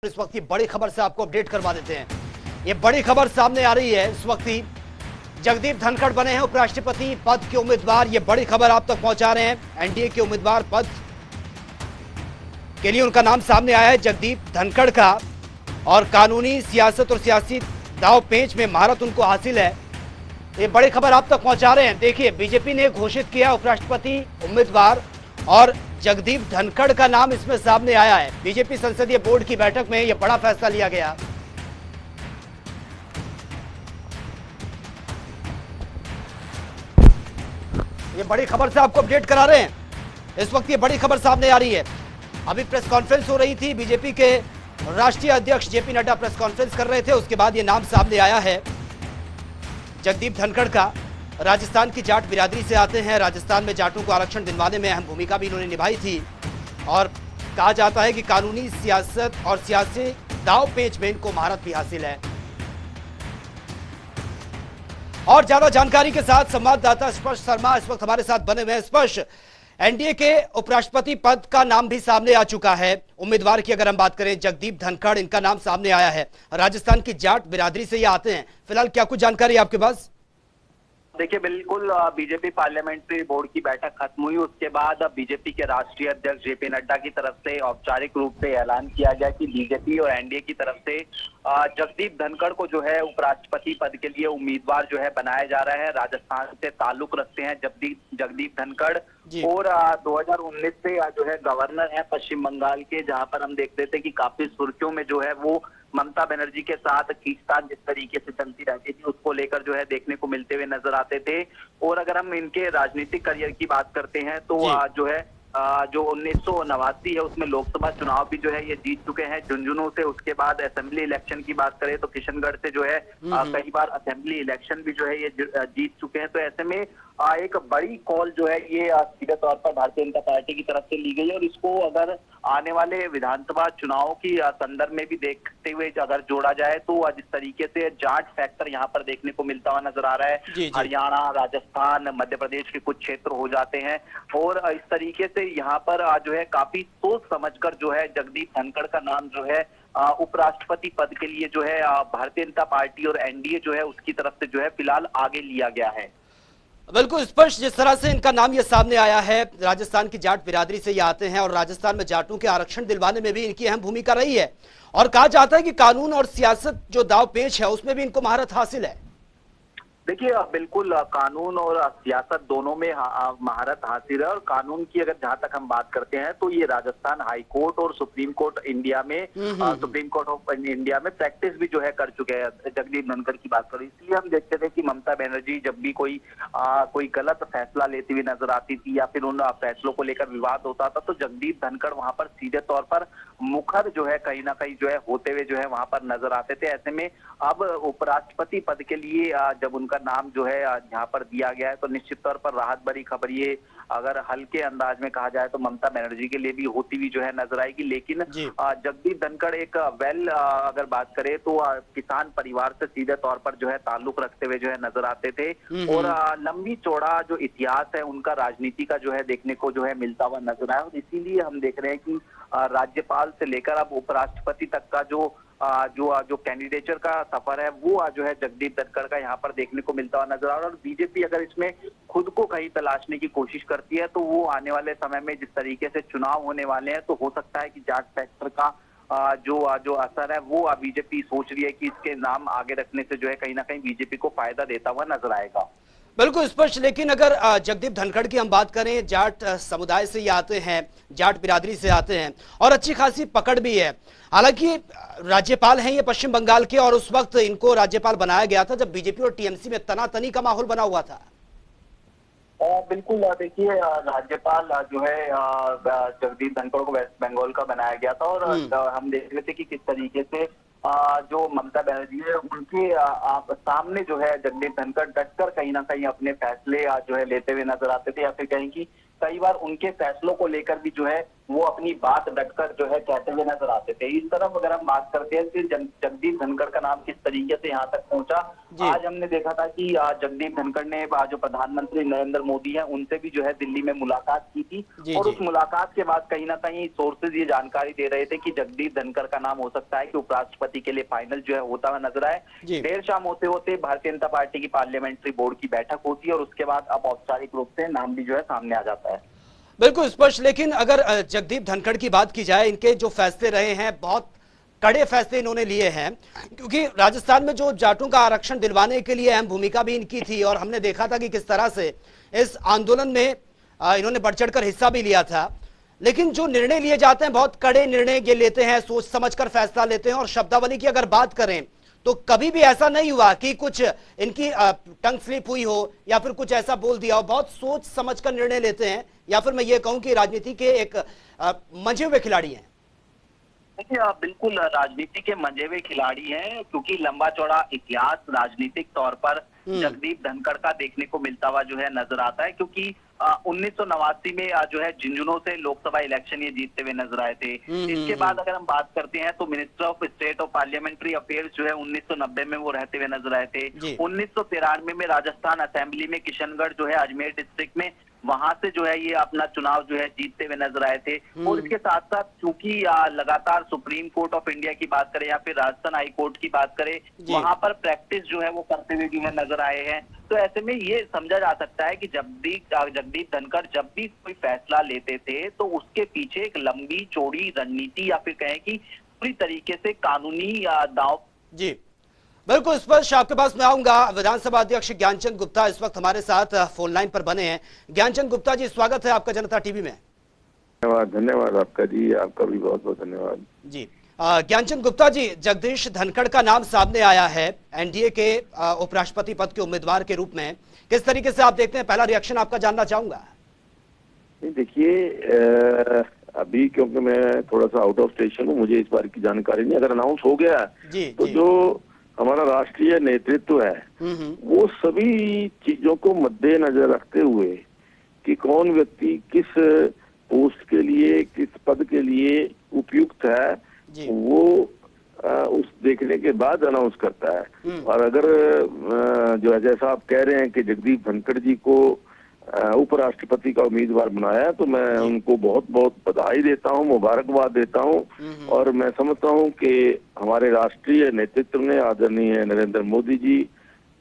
इस वक्त की बड़ी खबर से आपको अपडेट करवा देते हैं। ये बड़ी खबर सामने आ रही है। इस वक्त ही जगदीप धनखड़ बने हैं उपराष्ट्रपति पद के उम्मीदवार। ये बड़ी खबर आप तक पहुंचा रहे हैं। एनडीए के उम्मीदवार पद के लिए उनका नाम सामने आया है, जगदीप धनखड़ का। और कानूनी सियासत और सियासी दाव पेंच में महारत उनको हासिल है। ये बड़ी खबर आप तक पहुंचा रहे हैं। देखिए, बीजेपी ने घोषित किया उपराष्ट्रपति उम्मीदवार और जगदीप धनखड़ का नाम इसमें सामने आया है। बीजेपी संसदीय बोर्ड की बैठक में यह बड़ा फैसला लिया गया। ये बड़ी खबर से आपको अपडेट करा रहे हैं। इस वक्त ये बड़ी खबर सामने आ रही है। अभी प्रेस कॉन्फ्रेंस हो रही थी, बीजेपी के राष्ट्रीय अध्यक्ष जेपी नड्डा प्रेस कॉन्फ्रेंस कर रहे थे। उसके बाद ये नाम सामने आया है जगदीप धनखड़ का। राजस्थान की जाट बिरादरी से आते हैं। राजस्थान में जाटों को आरक्षण दिलवाने में अहम भूमिका भी इन्होंने निभाई थी और कहा जाता है कि कानूनी सियासत और सियासी दाव पेच में इनको महारत भी हासिल है। और ज्यादा जानकारी के साथ संवाददाता स्पर्श शर्मा इस वक्त हमारे साथ बने हुए हैं। स्पर्श, एनडीए के उपराष्ट्रपति पद का नाम भी सामने आ चुका है। उम्मीदवार की अगर हम बात करें, जगदीप धनखड़, इनका नाम सामने आया है। राजस्थान की जाट बिरादरी से ये आते हैं। फिलहाल क्या कुछ जानकारी आपके पास? देखिए, बिल्कुल बीजेपी पार्लियामेंट्री बोर्ड की बैठक खत्म हुई। उसके बाद बीजेपी के राष्ट्रीय अध्यक्ष जेपी नड्डा की तरफ से औपचारिक रूप से ऐलान किया गया कि बीजेपी और एनडीए की तरफ से जगदीप धनखड़ को जो है उपराष्ट्रपति पद के लिए उम्मीदवार जो है बनाया जा रहा है। राजस्थान से ताल्लुक रखते हैं जगदीप धनखड़ और 2019 से जो है गवर्नर है पश्चिम बंगाल के, जहां पर हम देखते थे कि काफी सुर्खियों में जो है वो ममता बनर्जी के साथ खींचतान जिस तरीके से चलती रहती थी उसको लेकर जो है देखने को मिलते हुए नजर आते थे। और अगर हम इनके राजनीतिक करियर की बात करते हैं तो जो है जो 1989 है उसमें लोकसभा चुनाव भी जो है ये जीत चुके हैं झुंझुनू से। उसके बाद असेंबली इलेक्शन की बात करें तो किशनगढ़ से जो है कई बार असेंबली इलेक्शन भी जो है ये जीत चुके हैं। तो ऐसे में एक बड़ी कॉल जो है ये सीधे तौर पर भारतीय जनता पार्टी की तरफ से ली गई है। और इसको अगर आने वाले विधानसभा चुनाव की संदर्भ में भी देखते हुए अगर जोड़ा जाए तो जिस तरीके से जाट फैक्टर यहाँ पर देखने को मिलता हुआ नजर आ रहा है। हरियाणा, राजस्थान, मध्य प्रदेश के कुछ क्षेत्र हो जाते हैं और इस तरीके से यहाँ पर जो है काफी सोच समझकर जो है जगदीप धनखड़ का नाम जो है उपराष्ट्रपति पद के लिए जो है भारतीय जनता पार्टी और एनडीए जो है उसकी तरफ से जो है फिलहाल आगे लिया गया है। बिल्कुल स्पष्ट जिस तरह से इनका नाम ये सामने आया है, राजस्थान की जाट बिरादरी से ये आते हैं और राजस्थान में जाटों के आरक्षण दिलवाने में भी इनकी अहम भूमिका रही है। और कहा जाता है कि कानून और सियासत जो दाव पेच है उसमें भी इनको महारत हासिल है। देखिए, बिल्कुल कानून और सियासत दोनों में महारत हासिल है। और कानून की अगर जहां तक हम बात करते हैं तो ये राजस्थान हाई कोर्ट और सुप्रीम कोर्ट इंडिया में सुप्रीम कोर्ट ऑफ इंडिया में प्रैक्टिस भी जो है कर चुके हैं। जगदीप धनखड़ की बात करें, इसलिए हम देखते थे कि ममता बनर्जी जब भी कोई गलत फैसला लेती हुई नजर आती थी या फिर उन फैसलों को लेकर विवाद होता था तो जगदीप धनखड़ वहां पर सीधे तौर पर मुखर जो है कहीं ना कहीं जो है होते हुए जो है वहां पर नजर आते थे। ऐसे में अब उपराष्ट्रपति पद के लिए जब उनका नाम जो है यहाँ पर दिया गया है तो निश्चित तौर पर राहत भरी खबर ये अगर हल्के अंदाज में कहा जाए तो ममता बनर्जी के लिए भी होती हुई जो है नजर आएगी। लेकिन जगदीप धनखड़ एक अगर बात करें तो किसान परिवार से सीधे तौर पर जो है ताल्लुक रखते हुए जो है नजर आते थे और लंबी चौड़ा जो इतिहास है उनका राजनीति का जो है देखने को जो है मिलता हुआ नजर आया। और इसीलिए हम देख रहे हैं कि राज्यपाल से लेकर अब उपराष्ट्रपति तक का जो कैंडिडेचर का सफर है वो जो है जगदीप धनखड़ का यहाँ पर देखने को मिलता हुआ नजर आ रहा है। और बीजेपी अगर इसमें खुद को कहीं तलाशने की कोशिश करती है तो वो आने वाले समय में जिस तरीके से चुनाव होने वाले हैं तो हो सकता है कि जाट फैक्टर का जो असर है वो बीजेपी सोच रही है कि इसके नाम आगे रखने से जो है कहीं ना कहीं बीजेपी को फायदा देता हुआ नजर आएगा। बिल्कुल स्पष्ट। लेकिन अगर जगदीप धनखड़ की हम बात करें, जाट समुदाय से ये आते हैं, जाट बिरादरी से आते हैं और अच्छी खासी पकड़ भी है। हालांकि राज्यपाल हैं ये पश्चिम बंगाल के और उस वक्त इनको राज्यपाल बनाया गया था जब बीजेपी और टीएमसी में तनातनी का माहौल बना हुआ था। बिल्कुल, देखिए राज्यपाल जो है जगदीप धनखड़ को वेस्ट बंगाल का बनाया गया था और हम देख रहे थे कि किस तरीके से जो ममता बनर्जी है उनके सामने जो है जगदीप धनखड़ डटकर कहीं ना कहीं अपने फैसले जो है लेते हुए नजर आते थे या फिर कहीं कि कई बार उनके फैसलों को लेकर भी जो है वो अपनी बात डटकर जो है कहते हुए नजर आते थे। इस तरफ अगर हम बात करते हैं कि जगदीप धनखड़ का नाम किस तरीके से यहाँ तक पहुंचा, आज हमने देखा था कि जगदीप धनखड़ ने जो प्रधानमंत्री नरेंद्र मोदी है उनसे भी जो है दिल्ली में मुलाकात की थी और उस मुलाकात के बाद कहीं ना कहीं सोर्सेज ये जानकारी दे रहे थे कि जगदीप धनखड़ का नाम हो सकता है कि उपराष्ट्रपति के लिए फाइनल जो है होता हुआ नजर आए। देर शाम होते होते भारतीय जनता पार्टी की पार्लियामेंट्री बोर्ड की बैठक होती है और उसके बाद अब औपचारिक रूप से नाम भी जो है सामने आ जाता है। बिल्कुल स्पष्ट। लेकिन अगर जगदीप धनखड़ की बात की जाए, इनके जो फैसले रहे हैं बहुत कड़े फैसले इन्होंने लिए हैं, क्योंकि राजस्थान में जो जाटों का आरक्षण दिलवाने के लिए अहम भूमिका भी इनकी थी और हमने देखा था कि किस तरह से इस आंदोलन में इन्होंने बढ़ चढ़कर हिस्सा भी लिया था। लेकिन जो निर्णय लिए जाते हैं बहुत कड़े निर्णय ये लेते हैं, सोच समझकर फैसला लेते हैं। और शब्दावली की अगर बात करें तो कभी भी ऐसा नहीं हुआ कि कुछ इनकी टंग स्लिप हुई हो या फिर कुछ ऐसा बोल दिया हो। बहुत सोच समझकर निर्णय लेते हैं, या फिर मैं ये कहूं कि राजनीति के एक मंझे हुए खिलाड़ी हैं। देखिए बिल्कुल राजनीति के मंझे हुए खिलाड़ी हैं, क्योंकि लंबा चौड़ा इतिहास राजनीतिक तौर पर जगदीप धनखड़ का देखने को मिलता हुआ जो है नजर आता है। क्योंकि 1989 में जो है झुंझुनू से लोकसभा इलेक्शन ये जीतते हुए नजर आए थे। इसके बाद अगर हम बात करते हैं तो minister of state of parliamentary affairs जो है 1990 में वो रहते हुए नजर आए थे। 1993 में राजस्थान असेंबली में किशनगढ़ जो है अजमेर डिस्ट्रिक्ट में, वहां से जो है ये अपना चुनाव जो है जीतते हुए नजर आए थे। और इसके साथ साथ चूंकि लगातार सुप्रीम कोर्ट ऑफ इंडिया की बात करें या फिर राजस्थान हाई कोर्ट की बात करें, वहां पर प्रैक्टिस जो है वो करते हुए जो है नजर आए हैं। तो ऐसे में ये समझा जा सकता है कि जगदीप धनखड़ जब भी कोई फैसला लेते थे तो उसके पीछे एक लंबी चौड़ी रणनीति या फिर कहें कि पूरी तरीके से कानूनी दांव। जी बिल्कुल स्पष्ट। आपके पास मैं आऊंगा। विधानसभा अध्यक्ष ज्ञानचंद गुप्ता इस वक्त हमारे साथ फोन लाइन पर बने हैं। ज्ञानचंद गुप्ता जी, स्वागत है आपका जनता टीवी में। धन्यवाद आपका जी, आपका भी बहुत बहुत धन्यवाद जी। ज्ञानचंद गुप्ता जी, जगदीश धनखड़ का नाम सामने आया है एनडीए के उपराष्ट्रपति पद के उम्मीदवार के रूप में। किस तरीके से आप देखते हैं? पहला रिएक्शन आपका जानना चाहूंगा। देखिए अभी क्योंकि मैं थोड़ा सा आउट ऑफ स्टेशन हूँ, मुझे इस बार की जानकारी नहीं। अगर अनाउंस हो गया तो जो हमारा राष्ट्रीय नेतृत्व है वो सभी चीजों को मद्देनजर रखते हुए कि कौन व्यक्ति किस पोस्ट के लिए, किस पद के लिए उपयुक्त है, वो उस देखने के बाद अनाउंस करता है। और अगर जो है जैसा आप कह रहे हैं कि जगदीप धनखड़ जी को उपराष्ट्रपति का उम्मीदवार बनाया, तो मैं उनको बहुत बहुत बधाई देता हूं, मुबारकबाद देता हूं। और मैं समझता हूं कि हमारे राष्ट्रीय नेतृत्व ने, आदरणीय नरेंद्र मोदी जी,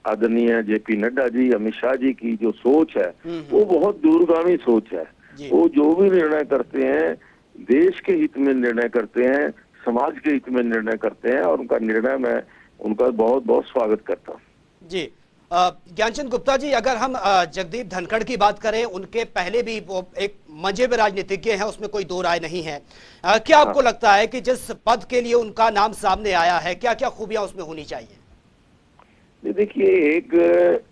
आदरणीय जेपी नड्डा जी, अमित शाह जी की जो सोच है वो बहुत दूरगामी सोच है। वो जो भी निर्णय करते हैं देश के हित में निर्णय करते हैं, समाज के हित में निर्णय करते हैं, और उनका निर्णय मैं उनका बहुत बहुत स्वागत करता हूँ। जी ज्ञानचंद गुप्ता जी, अगर हम जगदीप धनखड़ की बात करें, उनके पहले भी वो एक मंझे में राजनीतिज्ञ हैं, उसमें कोई दो राय नहीं है। क्या आपको लगता है कि जिस पद के लिए उनका नाम सामने आया है, क्या क्या खूबियां उसमें होनी चाहिए? देखिए, एक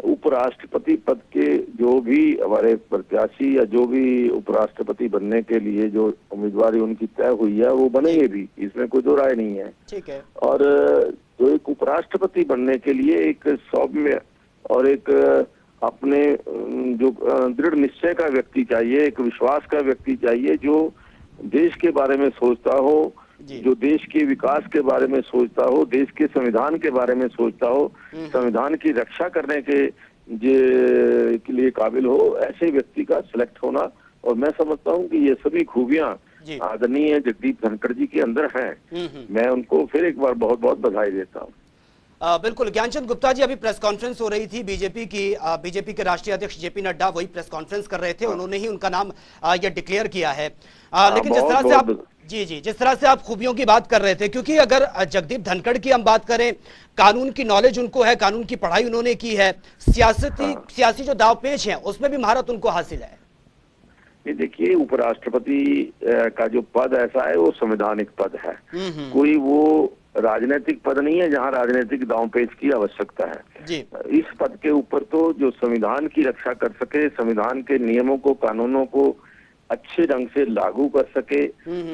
उपराष्ट्रपति पद के जो भी हमारे प्रत्याशी या जो भी उपराष्ट्रपति बनने के लिए जो उम्मीदवारी उनकी तय हुई है वो बनेंगे भी, इसमें कोई दो राय नहीं है। ठीक है। और जो एक उपराष्ट्रपति बनने के लिए एक सौम्य और एक अपने जो दृढ़ निश्चय का व्यक्ति चाहिए, एक विश्वास का व्यक्ति चाहिए, जो देश के बारे में सोचता हो, जो देश के विकास के बारे में सोचता हो, देश के संविधान के बारे में सोचता हो, संविधान की रक्षा करने के लिए काबिल हो, ऐसे व्यक्ति का सिलेक्ट होना। और मैं समझता हूं कि ये सभी खूबियां आदरणीय जगदीप धनखड़ जी के अंदर हैं। मैं उनको फिर एक बार बहुत बहुत बधाई देता हूँ। बिल्कुल। ज्ञानचंद गुप्ता जी, अभी प्रेस कॉन्फ्रेंस हो रही थी बीजेपी के राष्ट्रीय अध्यक्ष जेपी नड्डा वही प्रेस कॉन्फ्रेंस कर रहे थे। उन्होंने ही उनका नाम ये डिक्लेयर किया है। लेकिन जिस तरह से आप जिस तरह से आप खूबियों की बात कर रहे थे, क्योंकि अगर जगदीप धनखड़ की हम बात करें, कानून की नॉलेज उनको है, कानून की पढ़ाई उन्होंने की है, सियासी जो दावपेच है उसमें भी महारत उनको हासिल है। ये देखिए, उपराष्ट्रपति का जो पद ऐसा है वो संवैधानिक पद है, कोई वो राजनीतिक पद नहीं है जहां राजनीतिक दांवपेच की आवश्यकता है। जी। इस पद के ऊपर तो जो संविधान की रक्षा कर सके, संविधान के नियमों को, कानूनों को अच्छे ढंग से लागू कर सके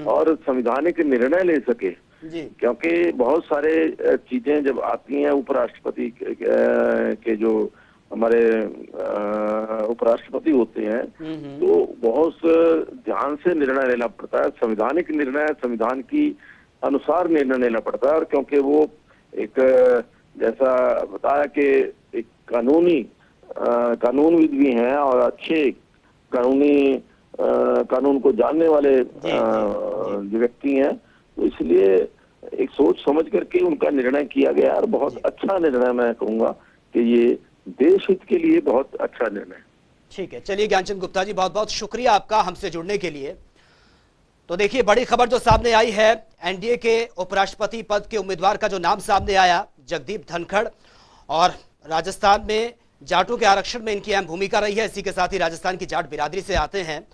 और संवैधानिक निर्णय ले सके। क्योंकि बहुत सारे चीजें जब आती हैं उपराष्ट्रपति के जो हमारे उपराष्ट्रपति होते हैं, तो बहुत ध्यान से निर्णय लेना पड़ता है। संवैधानिक निर्णय, संविधान की अनुसार निर्णय लेना पड़ता है। और क्योंकि वो एक जैसा बताया कि एक कानूनविद भी हैं और अच्छे कानून को जानने वाले व्यक्ति हैं, तो इसलिए एक सोच समझ करके उनका निर्णय किया गया और बहुत अच्छा निर्णय, मैं कहूंगा कि ये देश हित के लिए बहुत अच्छा निर्णय। ठीक है, चलिए ज्ञानचंद गुप्ता जी, बहुत बहुत शुक्रिया आपका हमसे जुड़ने के लिए। तो देखिए, बड़ी खबर जो सामने आई है, एनडीए के उपराष्ट्रपति पद के उम्मीदवार का जो नाम सामने आया, जगदीप धनखड़, और राजस्थान में जाटों के आरक्षण में इनकी अहम भूमिका रही है। इसी के साथ ही राजस्थान की जाट बिरादरी से आते हैं,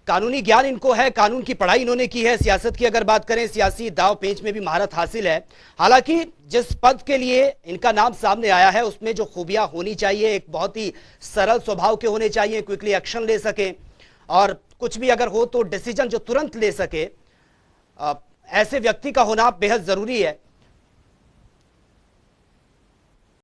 कानूनी ज्ञान इनको है, कानून की पढ़ाई इन्होंने की है। सियासत की अगर बात करें, सियासी दाव पेंच में भी महारत हासिल है। हालांकि जिस पद के लिए इनका नाम सामने आया है, उसमें जो खूबियां होनी चाहिए, एक बहुत ही सरल स्वभाव के होने चाहिए, क्विकली एक्शन ले सके, और कुछ भी अगर हो तो डिसीजन जो तुरंत ले सके, ऐसे व्यक्ति का होना बेहद जरूरी है।